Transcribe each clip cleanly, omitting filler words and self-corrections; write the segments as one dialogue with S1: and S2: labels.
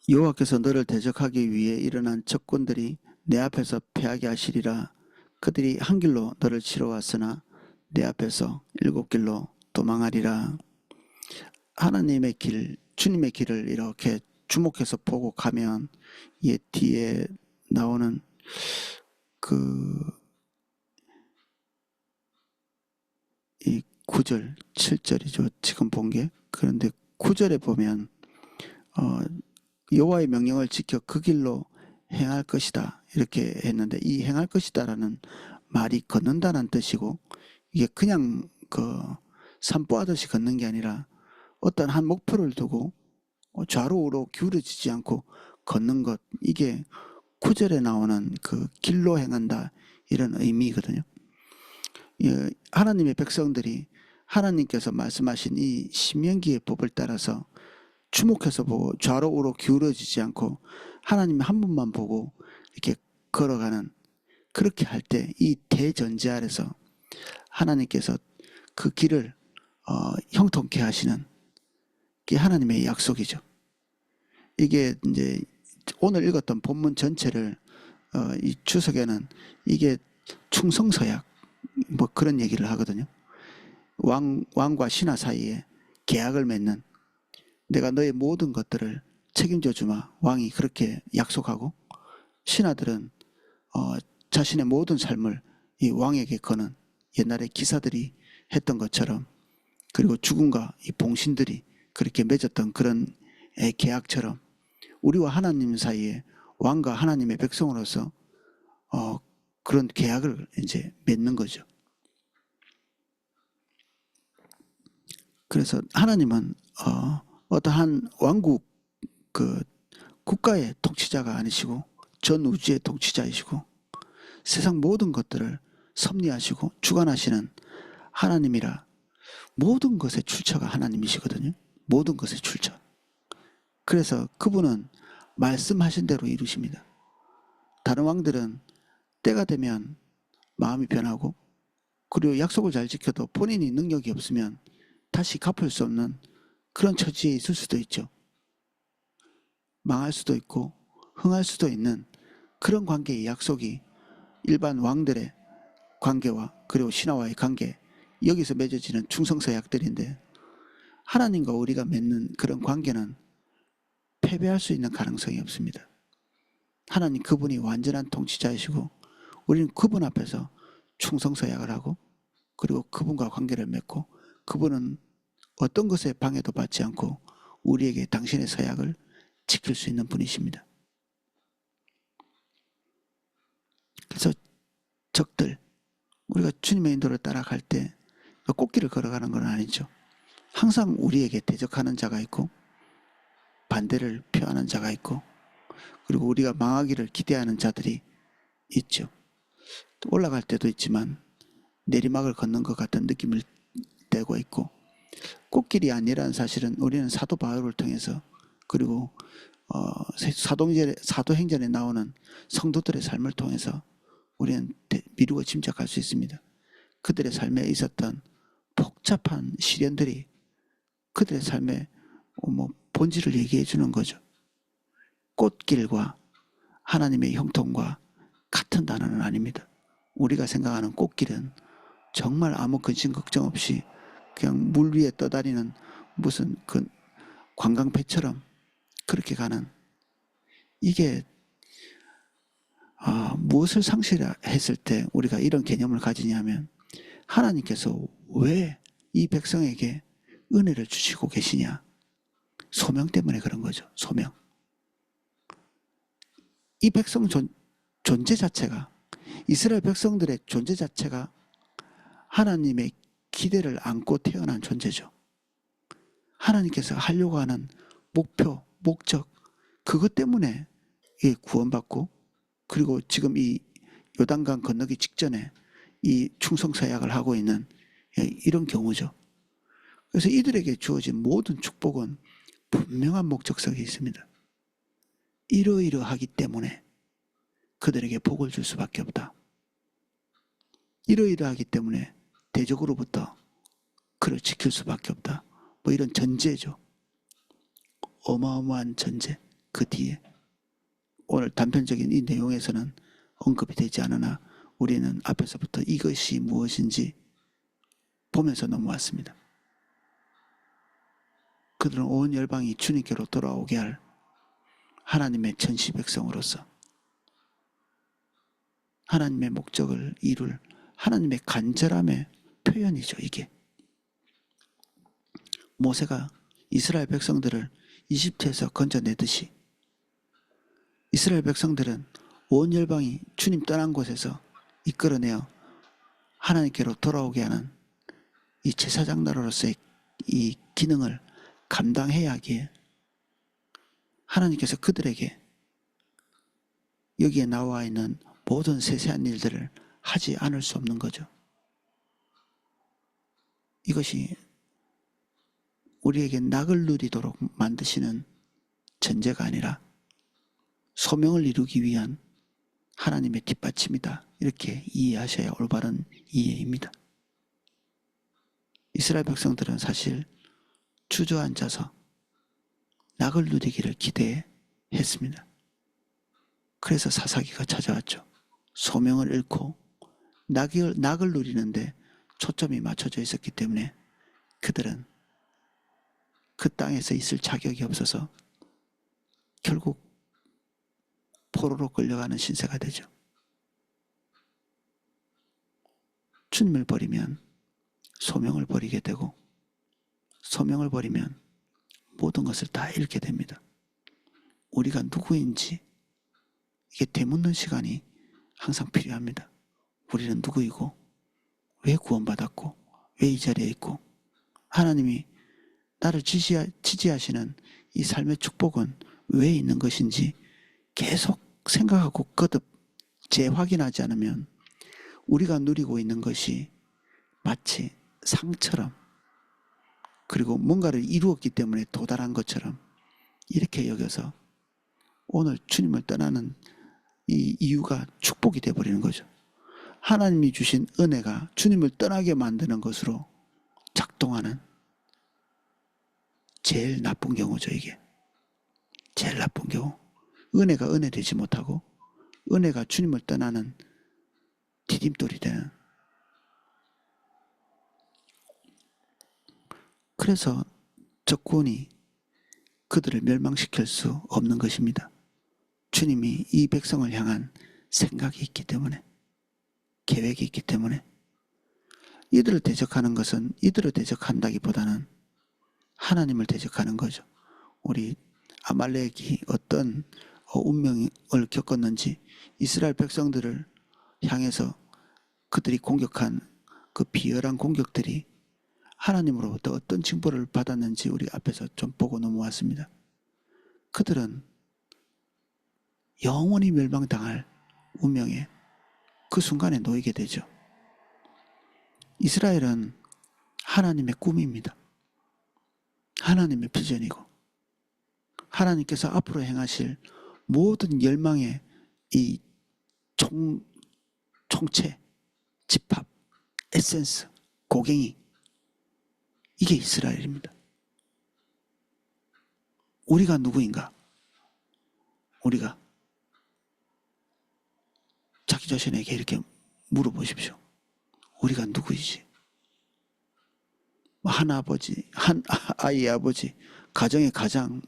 S1: 여호와께서 너를 대적하기 위해 일어난 적군들이 내 앞에서 패하게 하시리라. 그들이 한 길로 너를 치러 왔으나 내 앞에서 일곱 길로 도망하리라. 하나님의 길, 주님의 길을 이렇게 주목해서 보고 가면 이 뒤에 나오는 이 9절, 7절이죠. 지금 본 게. 그런데 9절에 보면 여호와의 명령을 지켜 그 길로 행할 것이다 이렇게 했는데, 이 행할 것이다라는 말이 걷는다는 뜻이고, 이게 그냥 산보하듯이 걷는 게 아니라 어떤 한 목표를 두고 좌로 우로 기울어지지 않고 걷는 것, 이게 9절에 나오는 그 길로 행한다 이런 의미거든요. 하나님의 백성들이 하나님께서 말씀하신 이 신명기의 법을 따라서 주목해서 보고 좌로 우로 기울어지지 않고 하나님 한 분만 보고 이렇게 걸어가는, 그렇게 할 때 이 대전제 아래서 하나님께서 그 길을 형통케 하시는 게 하나님의 약속이죠. 이게 이제 오늘 읽었던 본문 전체를 이 추석에는 이게 충성서약 뭐 그런 얘기를 하거든요. 왕과 신하 사이에 계약을 맺는, 내가 너의 모든 것들을 책임져 주마, 왕이 그렇게 약속하고, 신하들은 자신의 모든 삶을 이 왕에게 거는, 옛날에 기사들이 했던 것처럼, 그리고 죽음과 이 봉신들이 그렇게 맺었던 그런 계약처럼 우리와 하나님 사이에 왕과 하나님의 백성으로서 그런 계약을 이제 맺는 거죠. 그래서 하나님은 어떠한 왕국 국가의 통치자가 아니시고 전 우주의 통치자이시고 세상 모든 것들을 섭리하시고 주관하시는 하나님이라, 모든 것의 출처가 하나님이시거든요. 모든 것의 출처. 그래서 그분은 말씀하신 대로 이루십니다. 다른 왕들은 때가 되면 마음이 변하고, 그리고 약속을 잘 지켜도 본인이 능력이 없으면 다시 갚을 수 없는 그런 처지에 있을 수도 있죠. 망할 수도 있고 흥할 수도 있는 그런 관계의 약속이 일반 왕들의 관계와 그리고 신하와의 관계, 여기서 맺어지는 충성서약들인데, 하나님과 우리가 맺는 그런 관계는 패배할 수 있는 가능성이 없습니다. 하나님 그분이 완전한 통치자이시고 우리는 그분 앞에서 충성서약을 하고, 그리고 그분과 관계를 맺고, 그분은 어떤 것에 방해도 받지 않고 우리에게 당신의 서약을 지킬 수 있는 분이십니다. 그래서 적들, 우리가 주님의 인도를 따라갈 때 꽃길을 걸어가는 건 아니죠. 항상 우리에게 대적하는 자가 있고 반대를 표하는 자가 있고, 그리고 우리가 망하기를 기대하는 자들이 있죠. 올라갈 때도 있지만 내리막을 걷는 것 같은 느낌을 떼고 있고, 꽃길이 아니라는 사실은 우리는 사도 바울을 통해서, 그리고 사도행전에 나오는 성도들의 삶을 통해서 우리는 미루고 짐작할 수 있습니다. 그들의 삶에 있었던 복잡한 시련들이 그들의 삶의 본질을 얘기해 주는 거죠. 꽃길과 하나님의 형통과 같은 단어는 아닙니다. 우리가 생각하는 꽃길은 정말 아무 근심 걱정 없이 그냥 물 위에 떠다니는 무슨 그 관광배처럼 그렇게 가는, 이게 무엇을 상실했을 때 우리가 이런 개념을 가지냐면, 하나님께서 왜 이 백성에게 은혜를 주시고 계시냐, 소명 때문에 그런 거죠. 소명. 이 백성 존재 자체가, 이스라엘 백성들의 존재 자체가 하나님의 기대를 안고 태어난 존재죠. 하나님께서 하려고 하는 목표, 목적, 그것 때문에 구원받고, 그리고 지금 이 요단강 건너기 직전에 이 충성서약을 하고 있는 이런 경우죠. 그래서 이들에게 주어진 모든 축복은 분명한 목적성이 있습니다. 이러이러하기 때문에 그들에게 복을 줄 수밖에 없다. 이러이러하기 때문에 대적으로부터 그를 지킬 수밖에 없다. 뭐 이런 전제죠. 어마어마한 전제. 그 뒤에. 오늘 단편적인 이 내용에서는 언급이 되지 않으나 우리는 앞에서부터 이것이 무엇인지 보면서 넘어왔습니다. 그들은 온 열방이 주님께로 돌아오게 할 하나님의 전시 백성으로서 하나님의 목적을 이룰 하나님의 간절함의 표현이죠. 이게 모세가 이스라엘 백성들을 이집트에서 건져내듯이 이스라엘 백성들은 온 열방이 주님 떠난 곳에서 이끌어내어 하나님께로 돌아오게 하는 이 제사장 나라로서의 이 기능을 감당해야 하기에 하나님께서 그들에게 여기에 나와 있는 모든 세세한 일들을 하지 않을 수 없는 거죠. 이것이 우리에게 낙을 누리도록 만드시는 전제가 아니라 소명을 이루기 위한 하나님의 뒷받침이다. 이렇게 이해하셔야 올바른 이해입니다. 이스라엘 백성들은 사실 주저앉아서 낙을 누리기를 기대했습니다. 그래서 사사기가 찾아왔죠. 소명을 잃고 낙을 누리는데 초점이 맞춰져 있었기 때문에 그들은 그 땅에서 있을 자격이 없어서 결국 포로로 끌려가는 신세가 되죠. 주님을 버리면 소명을 버리게 되고 소명을 버리면 모든 것을 다 잃게 됩니다. 우리가 누구인지 이게 되묻는 시간이 항상 필요합니다. 우리는 누구이고 왜 구원받았고 왜 이 자리에 있고 하나님이 나를 지지하시는 이 삶의 축복은 왜 있는 것인지 계속 생각하고 거듭 재확인하지 않으면 우리가 누리고 있는 것이 마치 상처럼 그리고 뭔가를 이루었기 때문에 도달한 것처럼 이렇게 여겨서 오늘 주님을 떠나는 이 이유가 축복이 되어버리는 거죠. 하나님이 주신 은혜가 주님을 떠나게 만드는 것으로 작동하는 제일 나쁜 경우죠. 이게 제일 나쁜 경우. 은혜가 은혜 되지 못하고 은혜가 주님을 떠나는 디딤돌이 되는. 그래서 적군이 그들을 멸망시킬 수 없는 것입니다. 주님이 이 백성을 향한 생각이 있기 때문에 계획이 있기 때문에 이들을 대적하는 것은 이들을 대적한다기보다는 하나님을 대적하는 거죠. 우리 아말렉이 어떤 운명을 겪었는지 이스라엘 백성들을 향해서 그들이 공격한 그 비열한 공격들이 하나님으로부터 어떤 징벌을 받았는지 우리 앞에서 좀 보고 넘어왔습니다. 그들은 영원히 멸망당할 운명에 그 순간에 놓이게 되죠. 이스라엘은 하나님의 꿈입니다. 하나님의 비전이고 하나님께서 앞으로 행하실 모든 열망의 이 총체, 집합, 에센스, 고갱이 이게 이스라엘입니다. 우리가 누구인가? 우리가 자기 자신에게 이렇게 물어보십시오. 우리가 누구이지? 한 아버지, 한 아이의 아버지, 가정의 가장,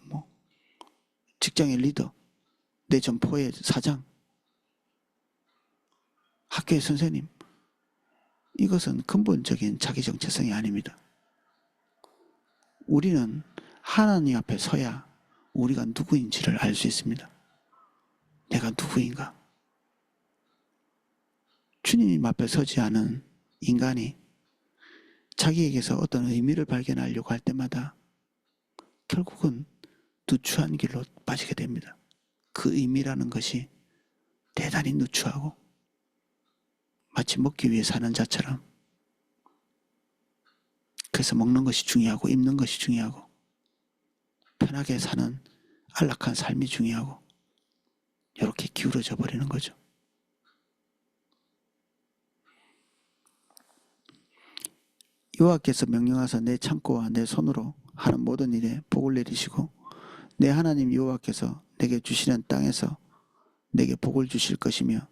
S1: 직장의 리더, 내 점포의 사장, 학교의 선생님. 이것은 근본적인 자기 정체성이 아닙니다. 우리는 하나님 앞에 서야 우리가 누구인지를 알 수 있습니다. 내가 누구인가? 주님 앞에 서지 않은 인간이 자기에게서 어떤 의미를 발견하려고 할 때마다 결국은 누추한 길로 빠지게 됩니다. 그 의미라는 것이 대단히 누추하고 마치 먹기 위해 사는 자처럼 그래서 먹는 것이 중요하고 입는 것이 중요하고 편하게 사는 안락한 삶이 중요하고 이렇게 기울어져 버리는 거죠. 여호와께서 명령하사 내 창고와 내 손으로 하는 모든 일에 복을 내리시고 내 하나님 여호와께서 내게 주시는 땅에서 내게 복을 주실 것이며,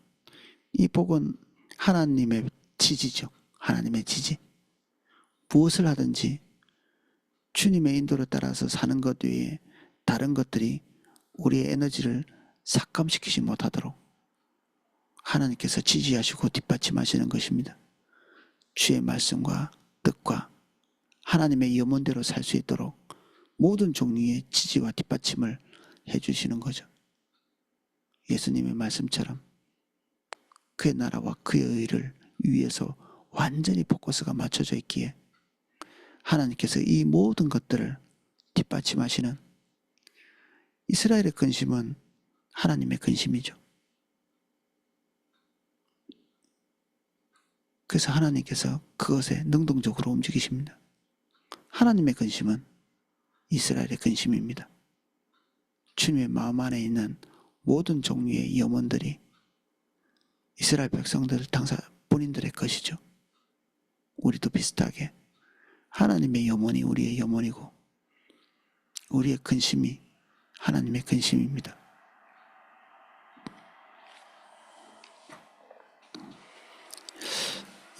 S1: 이 복은 하나님의 지지죠. 하나님의 지지. 무엇을 하든지 주님의 인도를 따라서 사는 것 외에 다른 것들이 우리의 에너지를 삭감시키지 못하도록 하나님께서 지지하시고 뒷받침하시는 것입니다. 주의 말씀과 뜻과 하나님의 염원대로 살 수 있도록 모든 종류의 지지와 뒷받침을 해주시는 거죠. 예수님의 말씀처럼 그의 나라와 그의 의를 위해서 완전히 포커스가 맞춰져 있기에 하나님께서 이 모든 것들을 뒷받침하시는, 이스라엘의 근심은 하나님의 근심이죠. 그래서 하나님께서 그것에 능동적으로 움직이십니다. 하나님의 근심은 이스라엘의 근심입니다. 주님의 마음 안에 있는 모든 종류의 염원들이 이스라엘 백성들 당사 본인들의 것이죠. 우리도 비슷하게 하나님의 염원이 우리의 염원이고 우리의 근심이 하나님의 근심입니다.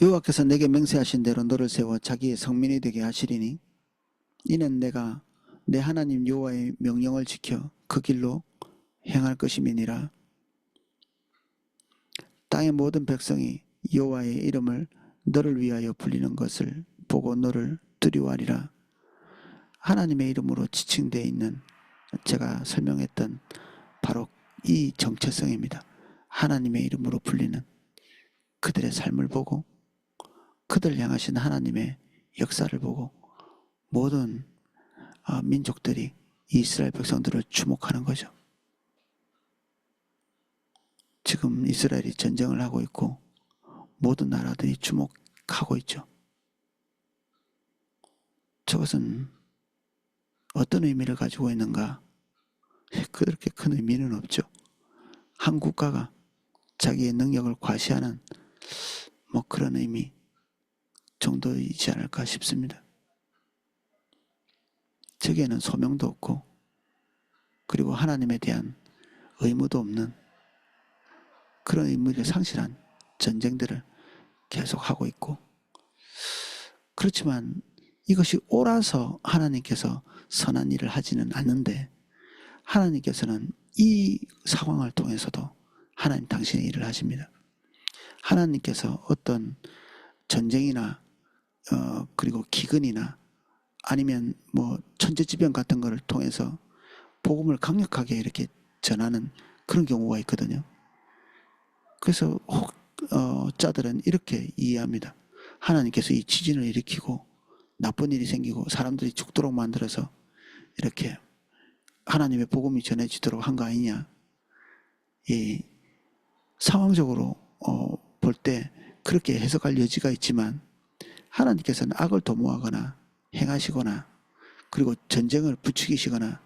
S1: 여호와께서 내게 맹세하신 대로 너를 세워 자기의 성민이 되게 하시리니 이는 내가 내 하나님 여호와의 명령을 지켜 그 길로 행할 것임이니라. 땅의 모든 백성이 여호와의 이름을 너를 위하여 불리는 것을 보고 너를 두려워하리라. 하나님의 이름으로 지칭되어 있는, 제가 설명했던 바로 이 정체성입니다. 하나님의 이름으로 불리는 그들의 삶을 보고 그들 향하신 하나님의 역사를 보고 모든 민족들이 이스라엘 백성들을 주목하는 거죠. 지금 이스라엘이 전쟁을 하고 있고 모든 나라들이 주목하고 있죠. 저것은 어떤 의미를 가지고 있는가? 그렇게 큰 의미는 없죠. 한 국가가 자기의 능력을 과시하는 그런 의미 정도이지 않을까 싶습니다. 저기에는 소명도 없고 그리고 하나님에 대한 의무도 없는 그런 의무를 상실한 전쟁들을 계속하고 있고, 그렇지만 이것이 옳아서 하나님께서 선한 일을 하지는 않는데 하나님께서는 이 상황을 통해서도 하나님 당신의 일을 하십니다. 하나님께서 어떤 전쟁이나 그리고 기근이나 아니면 천재지변 같은 것을 통해서 복음을 강력하게 이렇게 전하는 그런 경우가 있거든요. 그래서 자들은 이렇게 이해합니다. 하나님께서 이 지진을 일으키고 나쁜 일이 생기고 사람들이 죽도록 만들어서 이렇게 하나님의 복음이 전해지도록 한 거 아니냐. 이 상황적으로 볼 때 그렇게 해석할 여지가 있지만 하나님께서는 악을 도모하거나 행하시거나 그리고 전쟁을 부추기시거나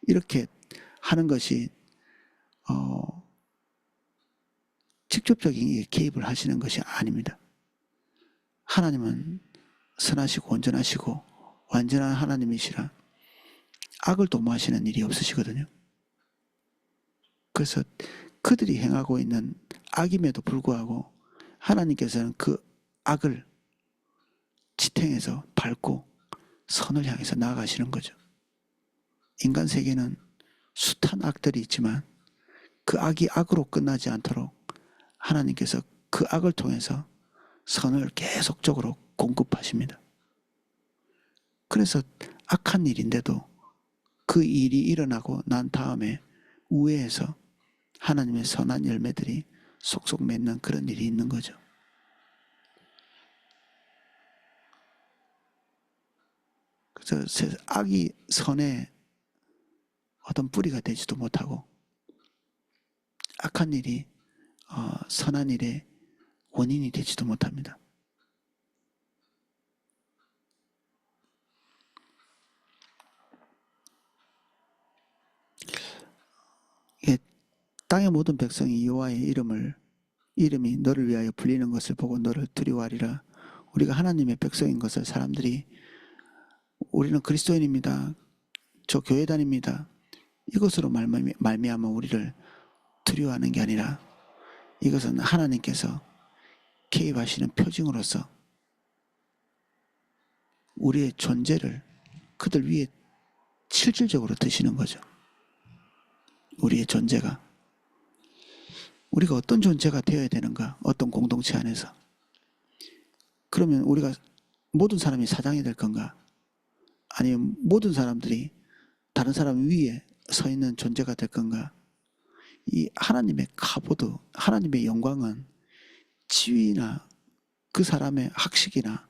S1: 이렇게 하는 것이 직접적인 개입을 하시는 것이 아닙니다. 하나님은 선하시고 온전하시고 완전한 하나님이시라 악을 도모하시는 일이 없으시거든요. 그래서 그들이 행하고 있는 악임에도 불구하고 하나님께서는 그 악을 지탱해서 밟고 선을 향해서 나아가시는 거죠. 인간 세계는 숱한 악들이 있지만 그 악이 악으로 끝나지 않도록 하나님께서 그 악을 통해서 선을 계속적으로 공급하십니다. 그래서 악한 일인데도 그 일이 일어나고 난 다음에 우회해서 하나님의 선한 열매들이 속속 맺는 그런 일이 있는 거죠. 그래서 악이 선에 어떤 뿌리가 되지도 못하고 악한 일이 선한 일의 원인이 되지도 못합니다. 땅의 모든 백성이 여호와의 이름이 너를 위하여 불리는 것을 보고 너를 두려워하리라. 우리가 하나님의 백성인 것을 사람들이 우리는 그리스도인입니다. 저 교회 다닙니다. 이것으로 말미암아 우리를 두려워하는 게 아니라 이것은 하나님께서 개입하시는 표징으로서 우리의 존재를 그들 위에 실질적으로 드시는 거죠. 우리의 존재가, 우리가 어떤 존재가 되어야 되는가, 어떤 공동체 안에서. 그러면 우리가 모든 사람이 사장이 될 건가, 아니면 모든 사람들이 다른 사람 위에 서 있는 존재가 될 건가. 이 하나님의 카보드, 하나님의 영광은 지위나 그 사람의 학식이나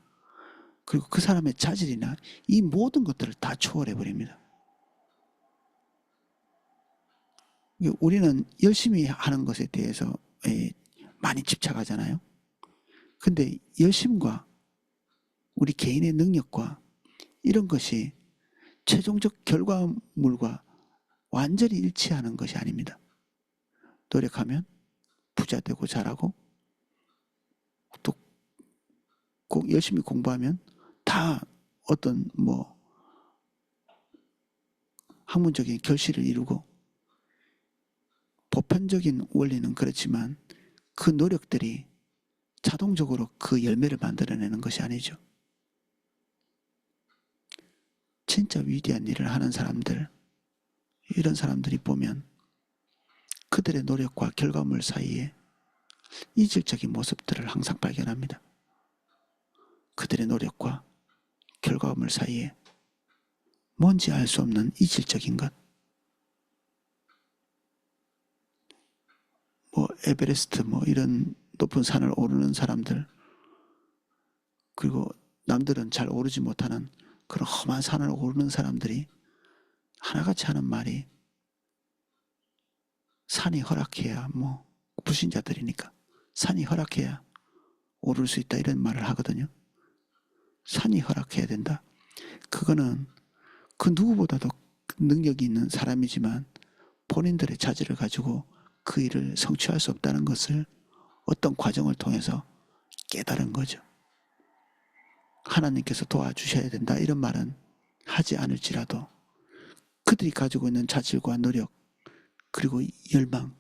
S1: 그리고 그 사람의 자질이나 이 모든 것들을 다 초월해 버립니다. 우리는 열심히 하는 것에 대해서 많이 집착하잖아요. 근데 열심과 우리 개인의 능력과 이런 것이 최종적 결과물과 완전히 일치하는 것이 아닙니다. 노력하면 부자 되고 잘하고 또 꼭 열심히 공부하면 다 어떤 학문적인 결실을 이루고, 보편적인 원리는 그렇지만 그 노력들이 자동적으로 그 열매를 만들어내는 것이 아니죠. 진짜 위대한 일을 하는 사람들, 이런 사람들이 보면 그들의 노력과 결과물 사이에 이질적인 모습들을 항상 발견합니다. 그들의 노력과 결과물 사이에 뭔지 알 수 없는 이질적인 것. 에베레스트 이런 높은 산을 오르는 사람들, 그리고 남들은 잘 오르지 못하는 그런 험한 산을 오르는 사람들이 하나같이 하는 말이, 산이 허락해야, 불신자들이니까 산이 허락해야 오를 수 있다, 이런 말을 하거든요. 산이 허락해야 된다. 그거는 그 누구보다도 능력이 있는 사람이지만 본인들의 자질을 가지고 그 일을 성취할 수 없다는 것을 어떤 과정을 통해서 깨달은 거죠. 하나님께서 도와주셔야 된다, 이런 말은 하지 않을지라도 그들이 가지고 있는 자질과 노력 그리고 열망,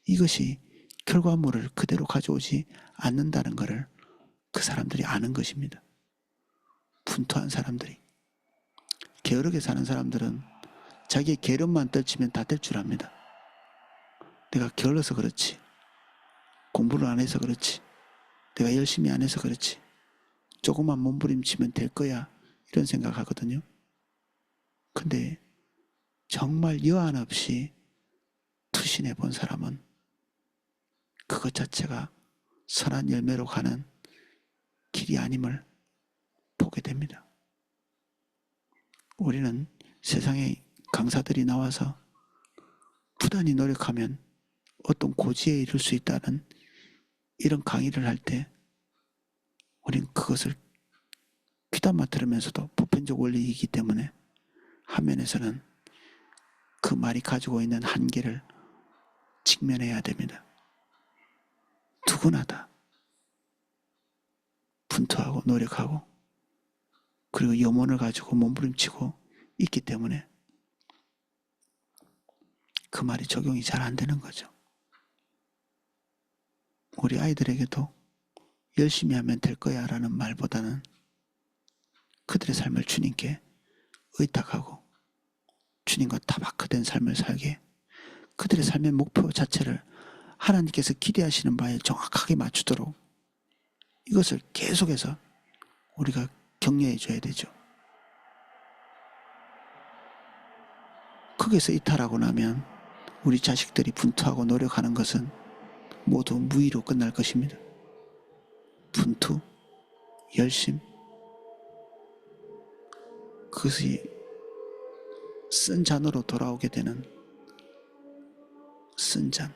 S1: 이것이 결과물을 그대로 가져오지 않는다는 것을 그 사람들이 아는 것입니다. 분투한 사람들이. 게으르게 사는 사람들은 자기의 게으름만 떨치면 다 될 줄 압니다. 내가 게을러서 그렇지, 공부를 안 해서 그렇지, 내가 열심히 안 해서 그렇지, 조금만 몸부림치면 될 거야, 이런 생각하거든요. 근데 정말 여한 없이 투신해 본 사람은 그것 자체가 선한 열매로 가는 길이 아님을 보게 됩니다. 우리는 세상에 강사들이 나와서 부단히 노력하면 어떤 고지에 이를 수 있다는 이런 강의를 할 때 우리는 그것을 귀담아 들으면서도 보편적 원리이기 때문에 한면에서는 그 말이 가지고 있는 한계를 직면해야 됩니다. 누구나 다 분투하고 노력하고 그리고 염원을 가지고 몸부림치고 있기 때문에 그 말이 적용이 잘 안 되는 거죠. 우리 아이들에게도 열심히 하면 될 거야 라는 말보다는 그들의 삶을 주님께 의탁하고 주님과 타박화된 삶을 살게, 그들의 삶의 목표 자체를 하나님께서 기대하시는 바에 정확하게 맞추도록 이것을 계속해서 우리가 격려해 줘야 되죠. 거기서 이탈하고 나면 우리 자식들이 분투하고 노력하는 것은 모두 무의로 끝날 것입니다. 분투, 열심, 그것이 쓴 잔으로 돌아오게 되는 쓴 잔.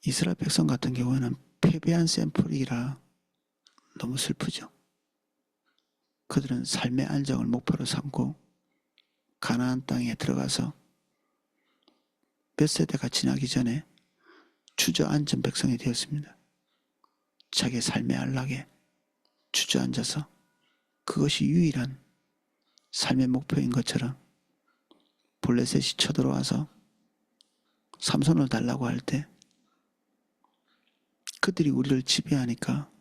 S1: 이스라엘 백성 같은 경우에는 패배한 샘플이라 너무 슬프죠. 그들은 삶의 안정을 목표로 삼고 가나안 땅에 들어가서 몇 세대가 지나기 전에 주저앉은 백성이 되었습니다. 자기의 삶의 안락에 주저앉아서 그것이 유일한 삶의 목표인 것처럼 블레셋이 쳐들어와서 삼손을 달라고 할 때 그들이 우리를 지배하니까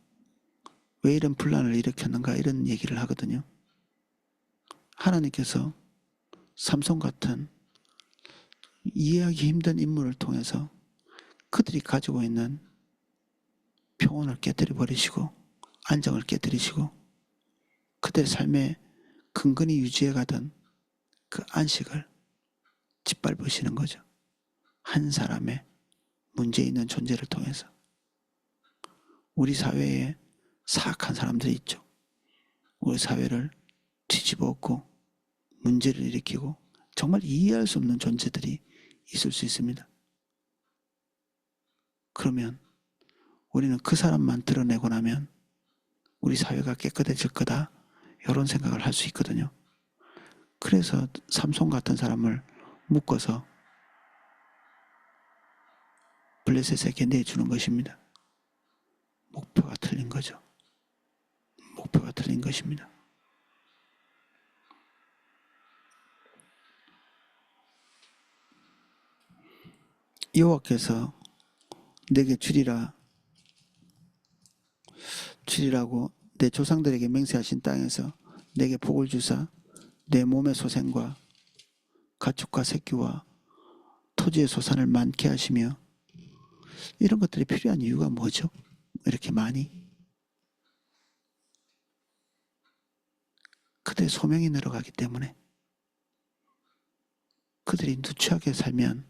S1: 왜 이런 분란을 일으켰는가 이런 얘기를 하거든요. 하나님께서 삼손 같은 이해하기 힘든 인물을 통해서 그들이 가지고 있는 평온을 깨뜨려 버리시고 안정을 깨뜨리시고 그들의 삶의 근근히 유지해가던 그 안식을 짓밟으시는 거죠. 한 사람의 문제 있는 존재를 통해서. 우리 사회에 사악한 사람들이 있죠. 우리 사회를 뒤집어 엎고 문제를 일으키고 정말 이해할 수 없는 존재들이 있을 수 있습니다. 그러면 우리는 그 사람만 드러내고 나면 우리 사회가 깨끗해질 거다 이런 생각을 할 수 있거든요. 그래서 삼손 같은 사람을 묶어서 블레셋에게 내주는 것입니다. 목표가 틀린 거죠. 목표가 틀린 것입니다. 여호와께서 내게 주리라고 내 조상들에게 맹세하신 땅에서 내게 복을 주사 내 몸의 소생과 가축과 새끼와 토지의 소산을 많게 하시며 이런 것들이 필요한 이유가 뭐죠? 이렇게 많이 그들의 소명이 늘어가기 때문에 그들이 누추하게 살면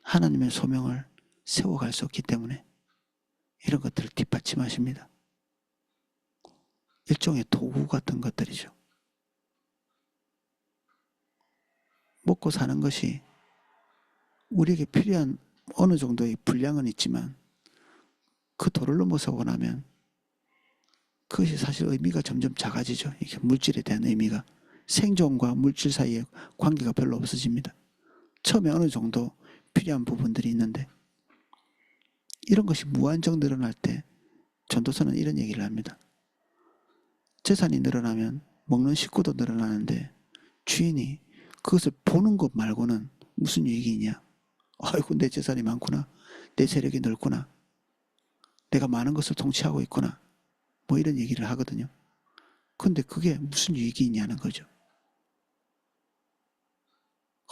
S1: 하나님의 소명을 세워갈 수 없기 때문에 이런 것들을 뒷받침하십니다. 일종의 도구 같은 것들이죠. 먹고 사는 것이 우리에게 필요한 어느 정도의 분량은 있지만 그 도를 넘어서고 나면 그것이 사실 의미가 점점 작아지죠. 이게 물질에 대한 의미가 생존과 물질 사이의 관계가 별로 없어집니다. 처음에 어느 정도 필요한 부분들이 있는데 이런 것이 무한정 늘어날 때 전도서는 이런 얘기를 합니다. 재산이 늘어나면 먹는 식구도 늘어나는데 주인이 그것을 보는 것 말고는 무슨 유익이 있냐. 아이고 내 재산이 많구나. 내 세력이 넓구나. 내가 많은 것을 통치하고 있구나. 뭐 이런 얘기를 하거든요. 근데 그게 무슨 유익이 있냐는 거죠.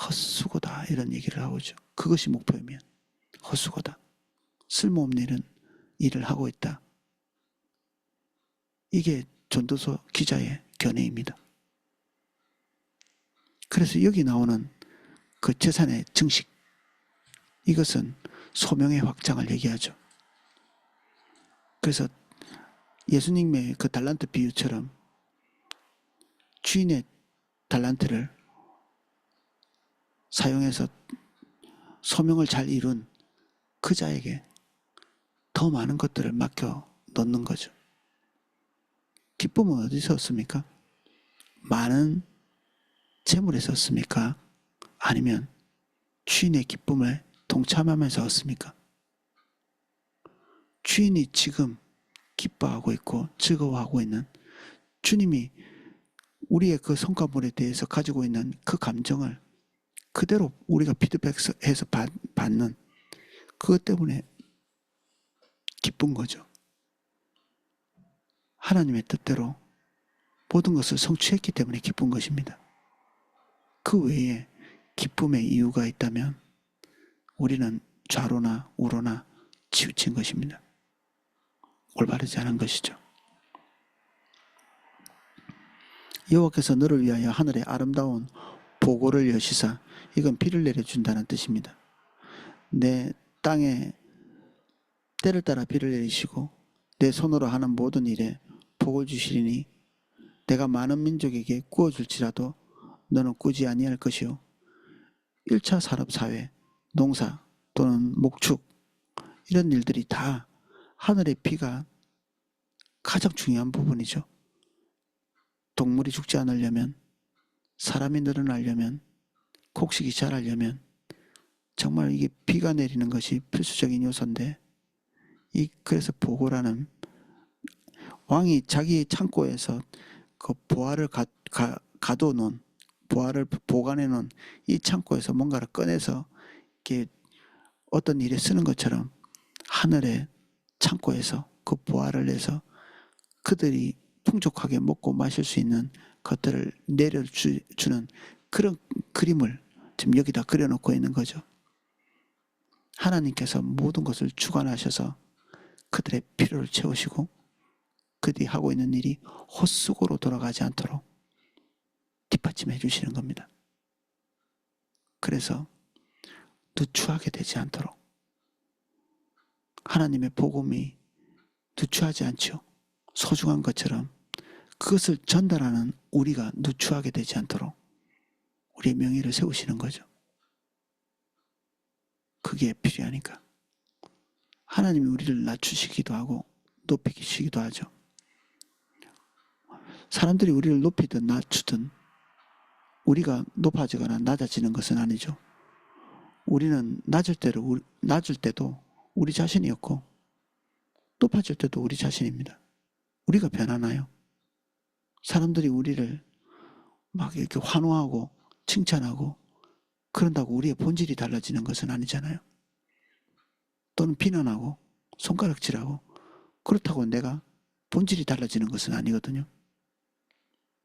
S1: 헛수고다 이런 얘기를 하고죠. 그것이 목표이면 헛수고다. 쓸모없는 일을 하고 있다. 이게 전도서 기자의 견해입니다. 그래서 여기 나오는 그 재산의 증식 이것은 소명의 확장을 얘기하죠. 그래서 예수님의 그 달란트 비유처럼 주인의 달란트를 사용해서 소명을 잘 이룬 그 자에게 더 많은 것들을 맡겨 놓는 거죠. 기쁨은 어디서 얻습니까? 많은 재물에서 얻습니까? 아니면 주인의 기쁨을 동참하면서 얻습니까? 주인이 지금 기뻐하고 있고 즐거워하고 있는 주님이 우리의 그 성과물에 대해서 가지고 있는 그 감정을 그대로 우리가 피드백해서 받는 그것 때문에 기쁜 거죠. 하나님의 뜻대로 모든 것을 성취했기 때문에 기쁜 것입니다. 그 외에 기쁨의 이유가 있다면 우리는 좌로나 우로나 치우친 것입니다. 올바르지 않은 것이죠. 여호와께서 너를 위하여 하늘의 아름다운 보고를 여시사 이건 비를 내려준다는 뜻입니다. 내 땅에 때를 따라 비를 내리시고 내 손으로 하는 모든 일에 복을 주시리니 내가 많은 민족에게 구워줄지라도 너는 꾸지 아니할 것이요 1차 산업사회, 농사 또는 목축 이런 일들이 다 하늘의 비가 가장 중요한 부분이죠. 동물이 죽지 않으려면 사람이 늘어나려면 곡식이 자라려면 정말 이게 비가 내리는 것이 필수적인 요소인데 그래서 보고라는 왕이 자기 창고에서 그 보화를 가둬놓은 보화를 보관해 놓은 이 창고에서 뭔가를 꺼내서 이렇게 어떤 일에 쓰는 것처럼 하늘의 창고에서 그 보화를 내서 그들이 풍족하게 먹고 마실 수 있는 것들을 내려주는 그런 그림을 지금 여기다 그려놓고 있는 거죠. 하나님께서 모든 것을 주관하셔서 그들의 필요를 채우시고 그들이 하고 있는 일이 헛수고로 돌아가지 않도록 뒷받침해 주시는 겁니다. 그래서 누추하게 되지 않도록 하나님의 복음이 누추하지 않죠. 소중한 것처럼 그것을 전달하는 우리가 누추하게 되지 않도록 우리의 명예를 세우시는 거죠. 그게 필요하니까. 하나님이 우리를 낮추시기도 하고 높이시기도 하죠. 사람들이 우리를 높이든 낮추든 우리가 높아지거나 낮아지는 것은 아니죠. 우리는 낮을 때도 우리 자신이었고 높아질 때도 우리 자신입니다. 우리가 변하나요? 사람들이 우리를 막 이렇게 환호하고 칭찬하고 그런다고 우리의 본질이 달라지는 것은 아니잖아요. 또는 비난하고 손가락질하고 그렇다고 내가 본질이 달라지는 것은 아니거든요.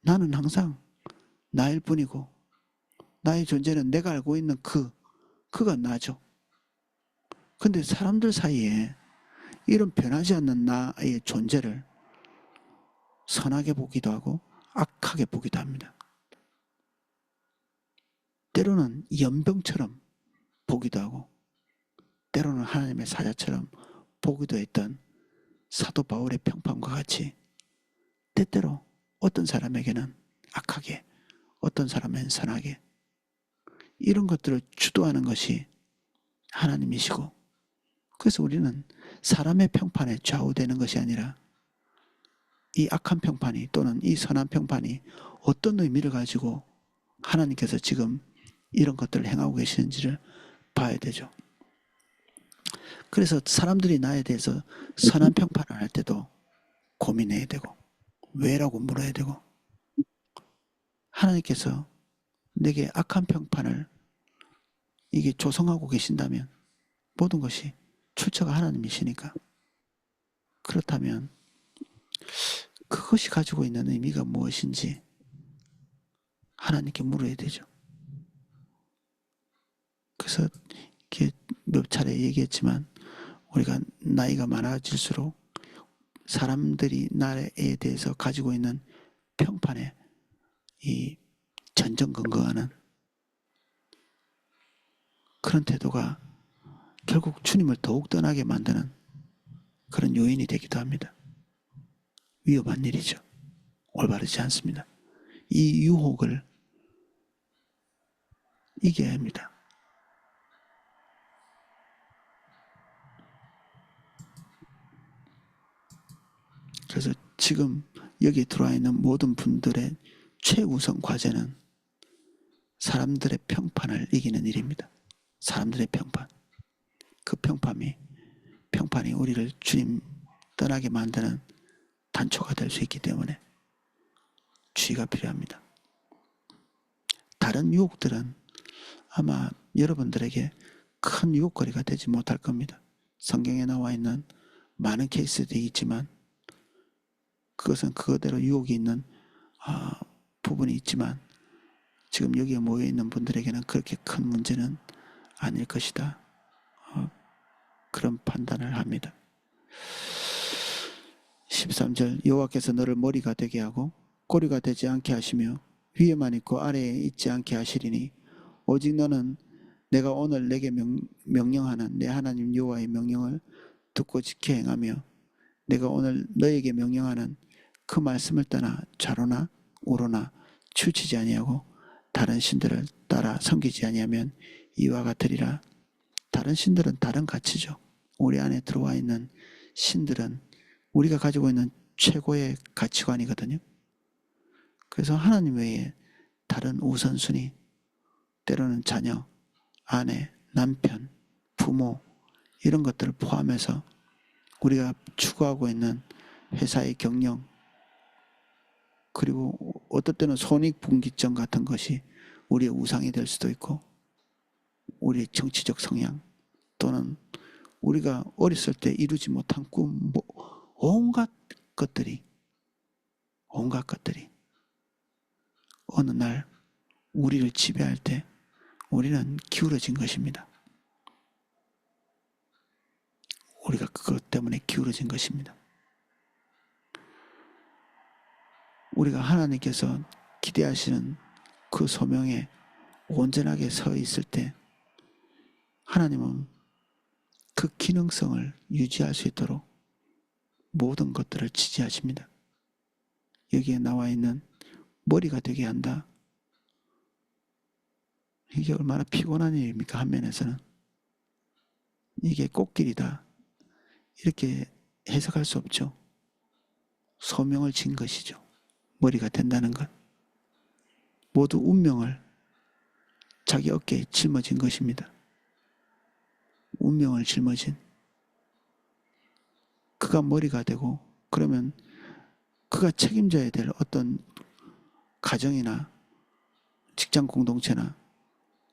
S1: 나는 항상 나일 뿐이고 나의 존재는 내가 알고 있는 그가 나죠. 근데 사람들 사이에 이런 변하지 않는 나의 존재를 선하게 보기도 하고 악하게 보기도 합니다. 때로는 연병처럼 보기도 하고 때로는 하나님의 사자처럼 보기도 했던 사도 바울의 평판과 같이 때때로 어떤 사람에게는 악하게 어떤 사람은 선하게 이런 것들을 주도하는 것이 하나님이시고 그래서 우리는 사람의 평판에 좌우되는 것이 아니라 이 악한 평판이 또는 이 선한 평판이 어떤 의미를 가지고 하나님께서 지금 이런 것들을 행하고 계시는지를 봐야 되죠. 그래서 사람들이 나에 대해서 선한 평판을 할 때도 고민해야 되고 왜라고 물어야 되고 하나님께서 내게 악한 평판을 이게 조성하고 계신다면 모든 것이 출처가 하나님이시니까 그렇다면 그것이 가지고 있는 의미가 무엇인지 하나님께 물어야 되죠. 그래서 이렇게 몇 차례 얘기했지만 우리가 나이가 많아질수록 사람들이 나에 대해서 가지고 있는 평판에 이 전전긍긍하는 그런 태도가 결국 주님을 더욱 떠나게 만드는 그런 요인이 되기도 합니다. 위험한 일이죠. 올바르지 않습니다. 이 유혹을 이겨야 합니다. 그래서 지금 여기 들어와 있는 모든 분들의 최우선 과제는 사람들의 평판을 이기는 일입니다. 사람들의 평판. 그 평판이 우리를 주님 떠나게 만드는 단초가 될 수 있기 때문에 주의가 필요합니다. 다른 유혹들은 아마 여러분들에게 큰 유혹거리가 되지 못할 겁니다. 성경에 나와 있는 많은 케이스들이 있지만 그것은 그거대로 유혹이 있는 부분이 있지만 지금 여기에 모여있는 분들에게는 그렇게 큰 문제는 아닐 것이다. 그런 판단을 합니다. 13절 여호와께서 너를 머리가 되게 하고 꼬리가 되지 않게 하시며 위에만 있고 아래에 있지 않게 하시리니 오직 너는 내가 오늘 내게 명령하는 내 하나님 여호와의 명령을 듣고 지켜 행하며 내가 오늘 너에게 명령하는 그 말씀을 떠나 좌로나 우로나 치우치지 아니하고 다른 신들을 따라 섬기지 아니하면 이와 같으리라. 다른 신들은 다른 가치죠. 우리 안에 들어와 있는 신들은 우리가 가지고 있는 최고의 가치관이거든요. 그래서 하나님 외에 다른 우선순위, 때로는 자녀, 아내, 남편, 부모 이런 것들을 포함해서 우리가 추구하고 있는 회사의 경영, 그리고 어떨 때는 손익분기점 같은 것이 우리의 우상이 될 수도 있고, 우리의 정치적 성향, 또는 우리가 어렸을 때 이루지 못한 꿈, 온갖 것들이 어느 날 우리를 지배할 때 우리는 기울어진 것입니다. 우리가 그것 때문에 기울어진 것입니다. 우리가 하나님께서 기대하시는 그 소명에 온전하게 서 있을 때 하나님은 그 기능성을 유지할 수 있도록 모든 것들을 지지하십니다. 여기에 나와 있는 머리가 되게 한다. 이게 얼마나 피곤한 일입니까? 한 면에서는. 이게 꽃길이다. 이렇게 해석할 수 없죠. 소명을 진 것이죠. 머리가 된다는 것. 모두 운명을 자기 어깨에 짊어진 것입니다. 운명을 짊어진. 그가 머리가 되고, 그러면 그가 책임져야 될 어떤 가정이나 직장 공동체나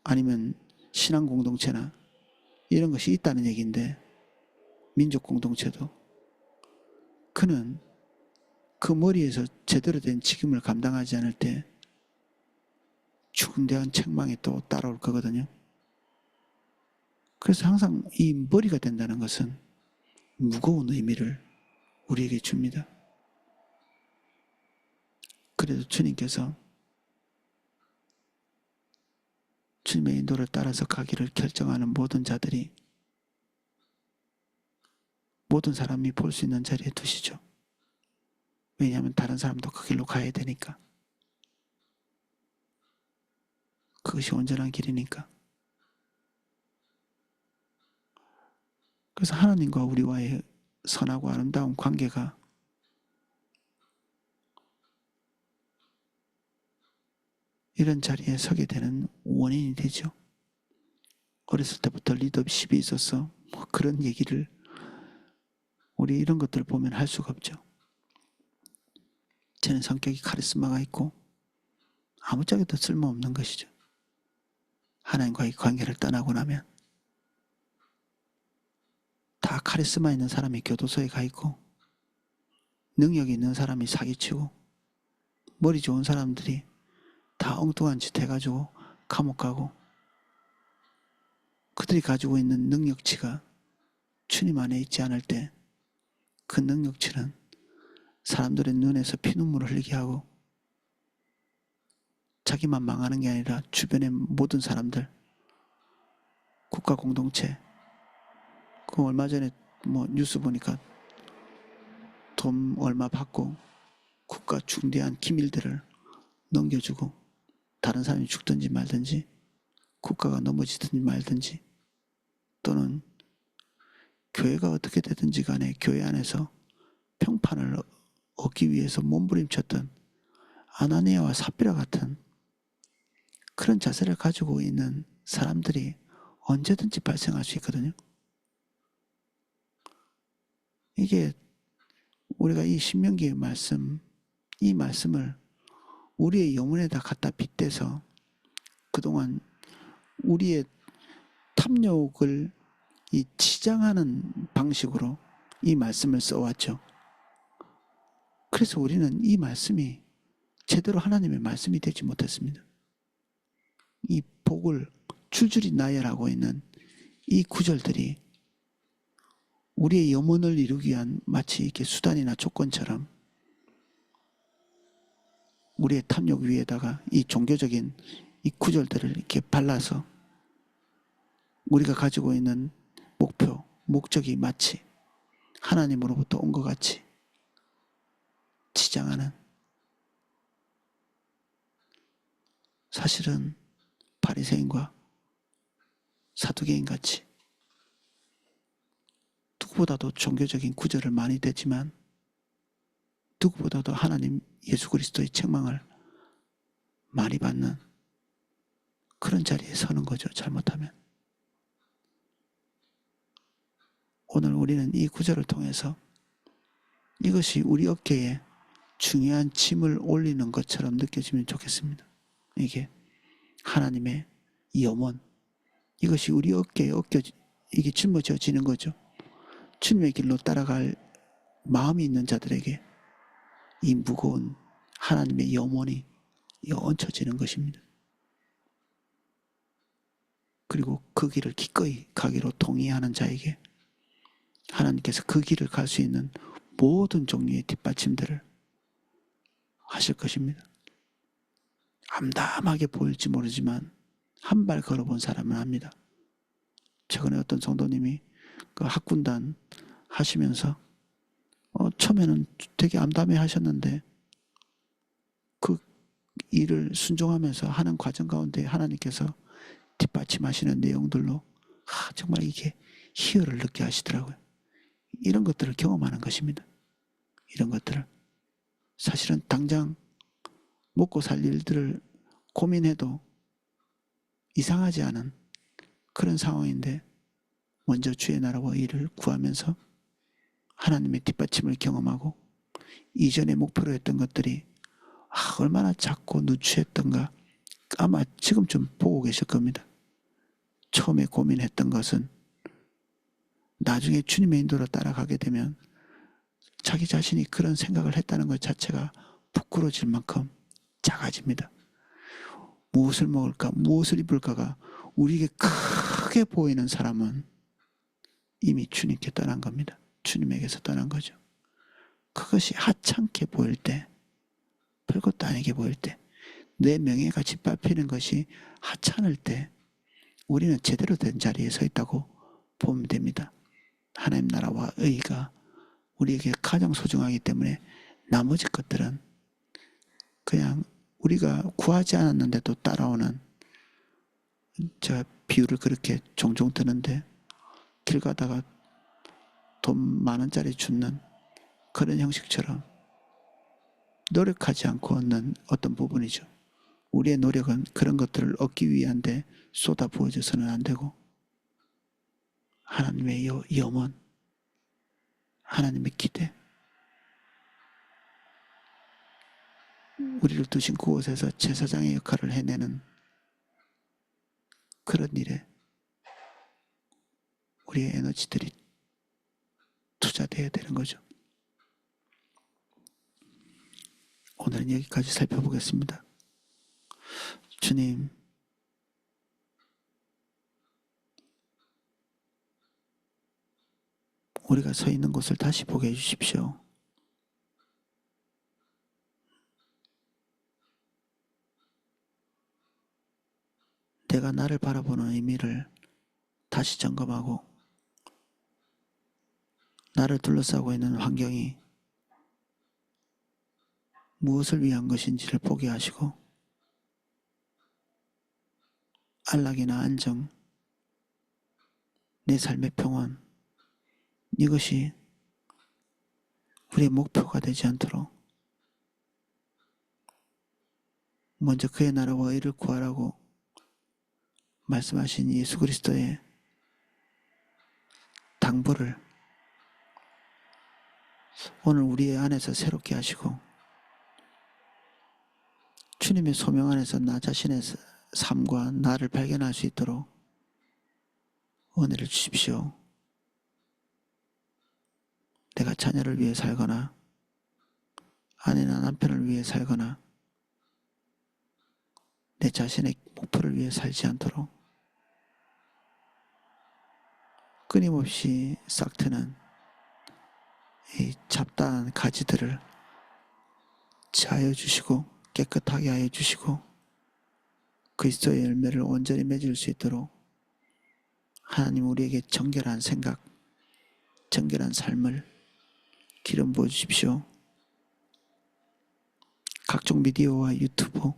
S1: 아니면 신앙 공동체나 이런 것이 있다는 얘기인데, 민족 공동체도 그는 그 머리에서 제대로 된 책임을 감당하지 않을 때 중대한 책망이 또 따라올 거거든요. 그래서 항상 이 머리가 된다는 것은 무거운 의미를 우리에게 줍니다. 그래도 주님께서 주님의 인도를 따라서 가기를 결정하는 모든 자들이, 모든 사람이 볼 수 있는 자리에 두시죠. 왜냐하면 다른 사람도 그 길로 가야 되니까. 그것이 온전한 길이니까. 그래서 하나님과 우리와의 선하고 아름다운 관계가 이런 자리에 서게 되는 원인이 되죠. 어렸을 때부터 리더십이 있어서 뭐 그런 얘기를 우리 이런 것들을 보면 할 수가 없죠. 저는 성격이 카리스마가 있고 아무짝에도 쓸모없는 것이죠. 하나님과의 관계를 떠나고 나면 다 카리스마 있는 사람이 교도소에 가 있고, 능력이 있는 사람이 사기치고, 머리 좋은 사람들이 다 엉뚱한 짓 해가지고 감옥 가고, 그들이 가지고 있는 능력치가 주님 안에 있지 않을 때 그 능력치는 사람들의 눈에서 피눈물을 흘리게 하고, 자기만 망하는 게 아니라 주변의 모든 사람들, 국가 공동체, 그 얼마 전에 뭐 뉴스 보니까 돈 얼마 받고 국가 중대한 기밀들을 넘겨주고 다른 사람이 죽든지 말든지 국가가 넘어지든지 말든지, 또는 교회가 어떻게 되든지 간에 교회 안에서 평판을 얻기 위해서 몸부림쳤던 아나니아와 삽비라 같은 그런 자세를 가지고 있는 사람들이 언제든지 발생할 수 있거든요. 이게 우리가 이 신명기의 말씀, 이 말씀을 우리의 영혼에다 갖다 빗대서 그동안 우리의 탐욕을 이 치장하는 방식으로 이 말씀을 써왔죠. 그래서 우리는 이 말씀이 제대로 하나님의 말씀이 되지 못했습니다. 이 복을 줄줄이 나열하고 있는 이 구절들이 우리의 염원을 이루기 위한 마치 이렇게 수단이나 조건처럼 우리의 탐욕 위에다가 이 종교적인 이 구절들을 이렇게 발라서 우리가 가지고 있는 목표, 목적이 마치 하나님으로부터 온 것 같이 치장하는, 사실은 바리새인과 사두개인 같이 누구보다도 종교적인 구절을 많이 대지만 누구보다도 하나님 예수 그리스도의 책망을 많이 받는 그런 자리에 서는 거죠. 잘못하면. 오늘 우리는 이 구절을 통해서 이것이 우리 어깨에 중요한 짐을 올리는 것처럼 느껴지면 좋겠습니다. 이게 하나님의 염원, 이것이 우리 어깨에 이게 짊어져지는 거죠. 주님의 길로 따라갈 마음이 있는 자들에게 이 무거운 하나님의 염원이 얹혀지는 것입니다. 그리고 그 길을 기꺼이 가기로 동의하는 자에게 하나님께서 그 길을 갈 수 있는 모든 종류의 뒷받침들을 하실 것입니다. 암담하게 보일지 모르지만 한 발 걸어본 사람은 압니다. 최근에 어떤 성도님이 그 학군단 하시면서 처음에는 되게 암담해 하셨는데 그 일을 순종하면서 하는 과정 가운데 하나님께서 뒷받침하시는 내용들로 정말 이게 희열을 느끼게 하시더라고요. 이런 것들을 경험하는 것입니다. 이런 것들을 사실은 당장 먹고 살 일들을 고민해도 이상하지 않은 그런 상황인데 먼저 주의 나라와 일을 구하면서 하나님의 뒷받침을 경험하고 이전에 목표로 했던 것들이 얼마나 작고 누추했던가 아마 지금쯤 보고 계실 겁니다. 처음에 고민했던 것은 나중에 주님의 인도로 따라가게 되면 자기 자신이 그런 생각을 했다는 것 자체가 부끄러워질 만큼 작아집니다. 무엇을 먹을까, 무엇을 입을까가 우리에게 크게 보이는 사람은 이미 주님께 떠난 겁니다. 주님에게서 떠난 거죠. 그것이 하찮게 보일 때, 별것도 아니게 보일 때, 내 명예가 짓밟히는 것이 하찮을 때 우리는 제대로 된 자리에 서 있다고 보면 됩니다. 하나님 나라와 의가 우리에게 가장 소중하기 때문에 나머지 것들은 그냥 우리가 구하지 않았는데도 따라오는, 제가 비유를 그렇게 종종 드는데 길 가다가 돈 많은짜리 줍는 그런 형식처럼 노력하지 않고 얻는 어떤 부분이죠. 우리의 노력은 그런 것들을 얻기 위한데 쏟아 부어져서는 안 되고 하나님의 염원, 하나님의 기대, 우리를 두신 그곳에서 제사장의 역할을 해내는 그런 일에 우리의 에너지들이 투자되어야 되는 거죠. 오늘은 여기까지 살펴보겠습니다. 주님, 우리가 서 있는 곳을 다시 보게 해주십시오. 내가 나를 바라보는 의미를 다시 점검하고 나를 둘러싸고 있는 환경이 무엇을 위한 것인지를 보게 하시고 안락이나 안정, 내 삶의 평온, 이것이 우리의 목표가 되지 않도록 먼저 그의 나라와 의를 구하라고 말씀하신 예수 그리스도의 당부를 오늘 우리 안에서 새롭게 하시고 주님의 소명 안에서 나 자신의 삶과 나를 발견할 수 있도록 은혜를 주십시오. 내가 자녀를 위해 살거나 아내나 남편을 위해 살거나 내 자신의 목표를 위해 살지 않도록 끊임없이 싹트는 이 잡다한 가지들을 제하여 주시고 깨끗하게 하여 주시고 그리스도의 열매를 온전히 맺을 수 있도록 하나님 우리에게 정결한 생각, 정결한 삶을 기름 부어 주십시오. 각종 미디어와 유튜브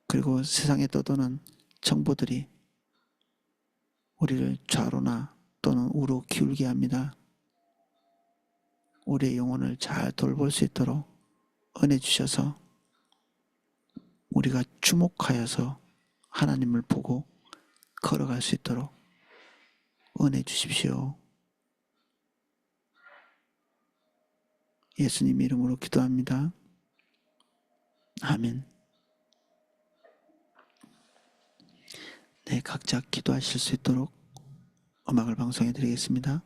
S1: 그리고 세상에 떠도는 정보들이 우리를 좌로나 또는 우로 기울게 합니다. 우리의 영혼을 잘 돌볼 수 있도록 은혜 주셔서 우리가 주목하여서 하나님을 보고 걸어갈 수 있도록 은혜 주십시오. 예수님 이름으로 기도합니다. 아멘. 네, 각자 기도하실 수 있도록 음악을 방송해 드리겠습니다.